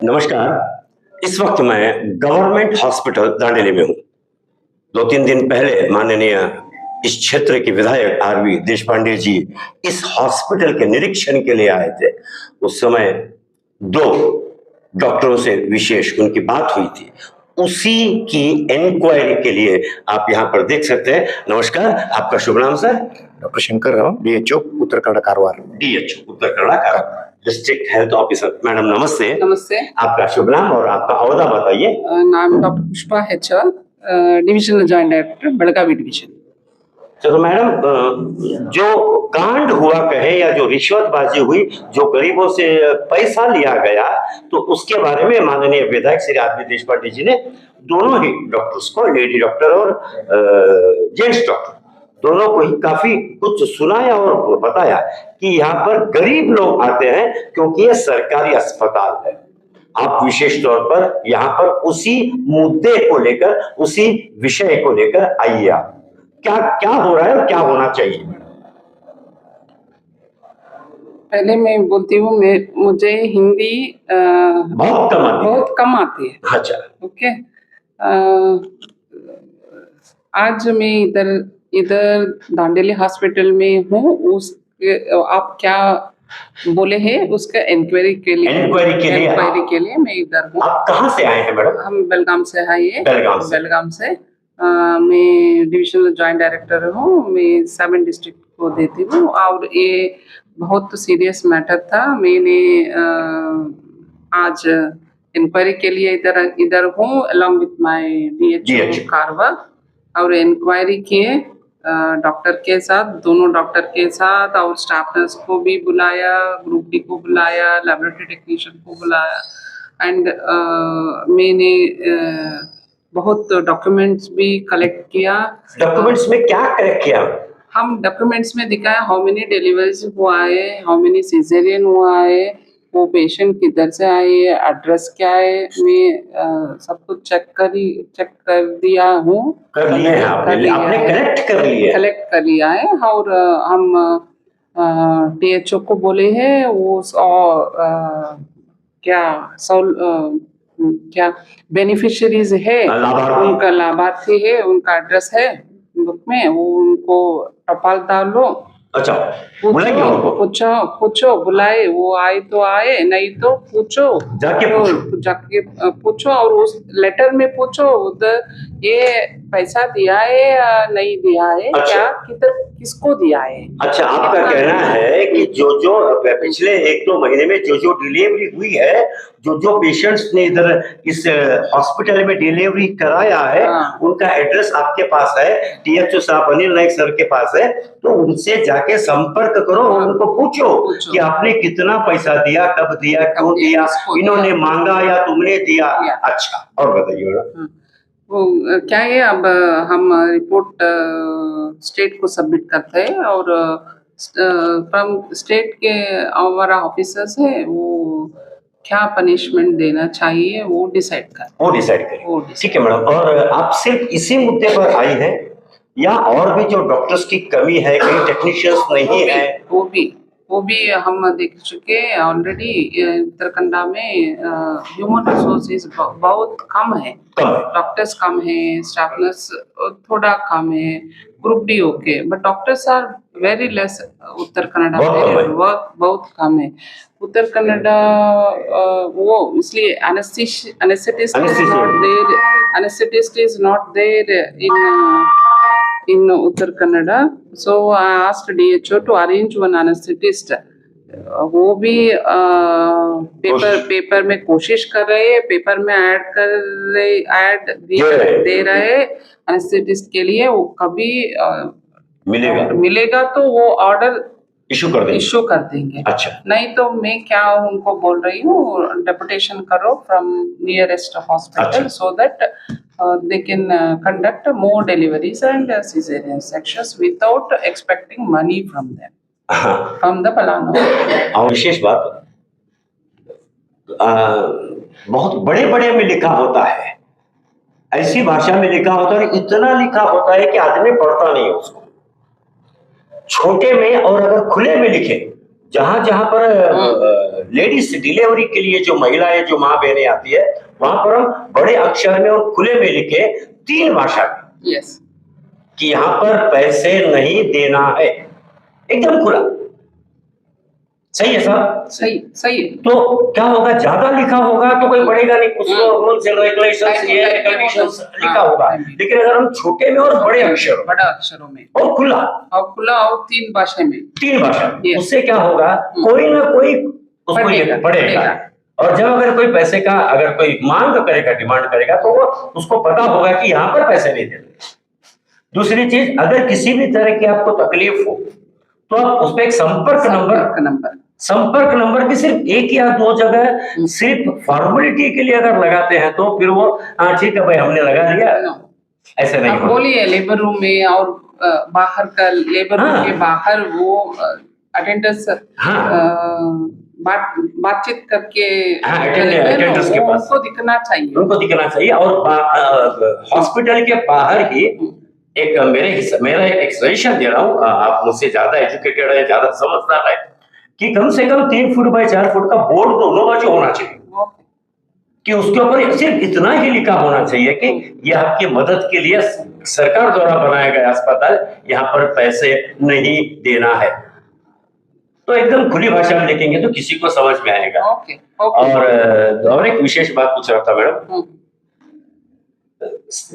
नमस्कार। इस वक्त मैं गवर्नमेंट हॉस्पिटल दांडेली में हूँ। 2-3 दिन पहले माननीय इस क्षेत्र के विधायक आरवी देशपांडे जी इस हॉस्पिटल के निरीक्षण के लिए आए थे। उस समय 2 डॉक्टरों से विशेष उनकी बात हुई थी। उसी की इंक्वायरी के लिए आप यहाँ पर देख सकते हैं। नमस्कार, आपका शुभ नाम सर? Doctor Shankar Rao, DHO Uttar Kannada Karwar. DHO Uttar Kannada Karwar, district health officer. Madam नमस्ते। नमस्ते। आपका शुभ नाम और आपका ओहदा बताइए। नाम doctor Pushpa HR, divisional joint director, Belagavi division. चलो मैडम, जो कांड हुआ कहे या जो रिश्वतबाजी हुई, जो गरीबों से पैसा लिया गया, तो उसके बारे में माननीय विधायक श्री आरवी देशपांडे जी ने दोनों ही डॉक्टर्स को, लेडी डॉक्टर और जेंट्स डॉक्टर, दोनों को ही काफी कुछ सुनाया और बताया कि यहाँ पर गरीब लोग आते हैं क्योंकि ये सरकारी अस्पताल है। आप विशेष तौर पर यहाँ पर उसी मुद्दे को लेकर, उसी विषय को लेकर आइए। आप क्या हो रहा है और क्या होना चाहिए? पहले मैं बोलती हूँ, मुझे हिंदी बहुत कम आती है। अच्छा, ओके। आज मैं इधर दांडेली हॉस्पिटल में हूँ। आप क्या बोले हैं उसका इंक्वायरी के लिए मैं इधर हूँ। आप कहाँ से आए हैं मैडम? हम बेलगाम से आए हैं। बेलगाम से मैं डिविजनल जॉइंट डायरेक्टर हूँ। मैं 7 डिस्ट्रिक्ट को देती हूँ और ये बहुत सीरियस मैटर था। मैंने आज इंक्वायरी के लिए इधर हूँ अलॉन्ग विथ माय DHO कारवा, और इंक्वायरी किए डॉक्टर के साथ, दोनों डॉक्टर के साथ, और स्टाफ नर्स को भी बुलाया, ग्रुप डी को बुलाया, लैबोरेटरी टेक्नीशियन को बुलाया, एंड मैंने बहुत डॉक्यूमेंट्स भी कलेक्ट किया। डॉक्यूमेंट्स में क्या कलेक्ट किया? हम डॉक्यूमेंट्स में दिखाया हाउ मेनी डिलीवरीज हुआ है, हाउ मेनी सिजेरियन हुआ है, वो पेशेंट किधर से आए, एड्रेस क्या है। मैं सब कुछ चेक कर दिया हूँ। आपने कलेक्ट कर लिया है। और हम DHO को बोले हैं वो क्या बेनिफिशियरीज है, उनका लाभार्थी है, उनका एड्रेस है बुक में, वो उनको टपाल डाल लो। अच्छा, पूछो, बुलाए, वो आए तो आए, नहीं तो पूछो, जाके पूछो, और उस लेटर में पूछो उधर ये पैसा दिया है या नहीं दिया है। अच्छा, क्या किसको दिया है। अच्छा, आपका कहना है कि जो पिछले 1-2 महीने में जो डिलीवरी हुई है, जो पेशेंट्स ने इधर इस हॉस्पिटल में डिलीवरी कराया है, उनका एड्रेस आपके पास है, DHO साहब अनिल नाइक सर के पास है, तो उनसे जाके संपर्क करो और उनको पूछो कि आपने कितना पैसा दिया, कब दिया, क्यों दिया, इन्होंने मांगा या तुमने दिया। अच्छा, और बताइए। वो क्या है, अब हम रिपोर्ट स्टेट को सबमिट करते हैं, और फ्रॉम स्टेट के हमारा ऑफिसर्स है, वो क्या पनिशमेंट देना चाहिए वो डिसाइड करें। ठीक है मैडम। और आप सिर्फ इसी मुद्दे पर आई हैं या और भी जो डॉक्टर्स की कमी है, कई टेक्नीशियंस नहीं है? वो भी हम देख चुके ऑलरेडी। उत्तरकन्नड़ा में ह्यूमन रिसोर्सेज बहुत कम है, डॉक्टर्स कम है, स्टाफ नर्स थोड़ा कम है, group D okay, but doctors are very less. Uttar Kannada में वर्क बहुत कम है। उत्तर कन्नड़ा वो इसलिए anaesthetist is not there in Uttar Kannada, so I asked DHO to arrange one anesthetist. वो भी पेपर में कोशिश कर रहे हैं, पेपर में ऐड दे रहे एनेस्थेटिस्ट के लिए। वो कभी मिलेगा तो वो ऑर्डर इशू कर देंगे। अच्छा, नहीं तो मैं क्या उनको बोल रही हूँ, डेपुटेशन करो from nearest hospital, so that they can conduct more deliveries and cesarean sections without expecting money from them, from the Palano. और विशेष बात, बहुत बड़े में लिखा होता है, ऐसी भाषा में लिखा होता है, इतना लिखा होता है कि आदमी पढ़ता नहीं उसको। छोटे में और अगर खुले में लिखे जहां जहां पर लेडीज डिलीवरी के लिए जो महिलाएं, जो माँ बहनें आती है, वहां पर हम बड़े अक्षर में और खुले में लिखे 3 भाषा में यस कि यहाँ पर पैसे नहीं देना है, एकदम खुला। सही है साहब? सही सही है। तो क्या होगा, ज्यादा लिखा होगा तो कोई पढ़ेगा नहीं, कुछ रूल्स एंड रेगुलेशंस, ये कंडीशंस लिखा होगा। लेकिन अगर हम छोटे में और बड़े अक्षरों में और खुला और 3 भाषा में, 3 भाषा, Yes. उससे क्या होगा, कोई ना कोई उसको ये पढ़ेगा। और जब अगर कोई पैसे का अगर कोई मांग करेगा, डिमांड करेगा, तो वो उसको पता होगा कि यहाँ पर पैसे नहीं देते। दूसरी चीज, अगर किसी भी तरह की आपको तकलीफ हो तो आप उस पर एक संपर्क नंबर भी सिर्फ 1 या 2 जगह सिर्फ फॉर्मेलिटी के लिए अगर लगाते हैं तो फिर वो ठीक है भाई हमने लगा लिया, ऐसे नहीं होता। बोलिए लेबर रूम में और बाहर का लेबर रूम के बाहर वो अटेंडेंस बातचीत करके अटेंडेंस के पास उनको दिखना चाहिए, और हॉस्पिटल के बाहर ही एक मेरा एक सजेशन दे रहा हूँ, आप मुझसे ज्यादा एजुकेटेड है, ज्यादा समझदार है, कि कम से कम 3 फुट बाय 4 फुट का बोर्ड दोनों बाजू होना चाहिए, कि उसके ऊपर सिर्फ इतना ही लिखा होना चाहिए कि यह आपकी मदद के लिए सरकार द्वारा बनाया गया अस्पताल, यहाँ पर पैसे नहीं देना है। तो एकदम खुली भाषा में लिखेंगे तो किसी को समझ में आएगा। और एक विशेष बात पूछ रहा था मैडम,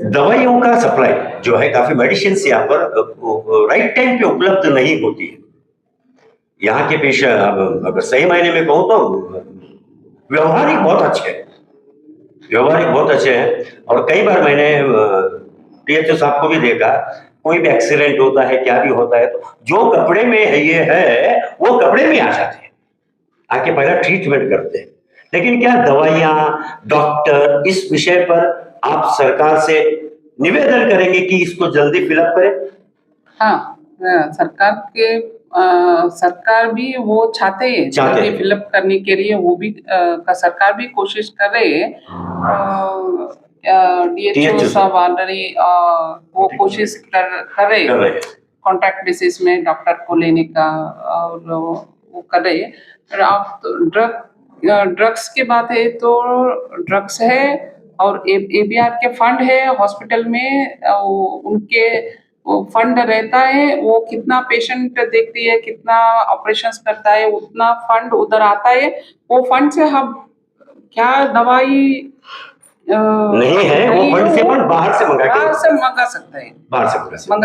दवाइयों का सप्लाई जो है, काफी मेडिसिन यहाँ पर राइट टाइम पे उपलब्ध नहीं होती है। यहाँ के पेशेंट अगर सही मायने में कहूँ तो व्यवहारिक बहुत अच्छे हैं। और कई बार मैंने टीएचओ साहब को भी देखा, कोई भी एक्सीडेंट होता है, क्या भी होता है, तो जो कपड़े में है ये है वो कपड़े में आ जाते हैं, आके पहला ट्रीटमेंट करते हैं। लेकिन क्या दवाइयाँ, डॉक्टर, इस विषय पर आप सरकार से निवेदन करेंगे कि इसको जल्दी फिलअप करें? हाँ, सरकार भी वो चाहते हैं जल्दी फिलअप करने के लिए, वो भी सरकार भी कोशिश कर रही है। डीएचओ साहब ऑलरेडी वो कोशिश कर रहे हैं कॉन्ट्रैक्ट बेसिस में डॉक्टर को लेने का, और वो कर रहे हैं। और आप तो ड्रग्स की बात है तो ड्रग्स है, और एबीआर के फंड है हॉस्पिटल में, उनके वो फंड रहता है, वो कितना पेशेंट देखती है, कितना ऑपरेशंस करता है, उतना फंड उधर आता है। वो फंड से हम क्या दवाई नहीं है, वो फंड से बाहर से मंगा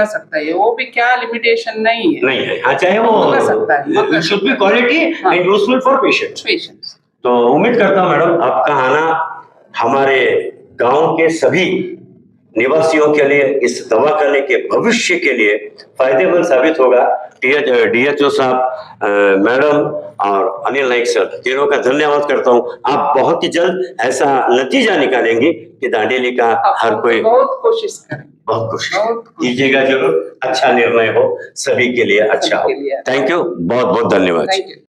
सकता है, वो भी क्या लिमिटेशन नहीं है। हाँ, चाहे वो मंगा सकता है, should be quality and useful for patients. तो उम्मीद करता हूँ मैडम आपका आना हमारे गांव के सभी निवासियों के लिए, इस दवा करने के भविष्य के लिए फायदेमंद साबित होगा। डीएचओ साहब, मैडम और अनिल नाइक सर, तीनों का धन्यवाद करता हूं। आप बहुत ही जल्द ऐसा नतीजा निकालेंगे कि दांडेली का हर कोई बहुत कोशिश कीजिएगा, जरूर अच्छा निर्णय हो, सभी के लिए अच्छा हो। थैंक यू, बहुत बहुत धन्यवाद।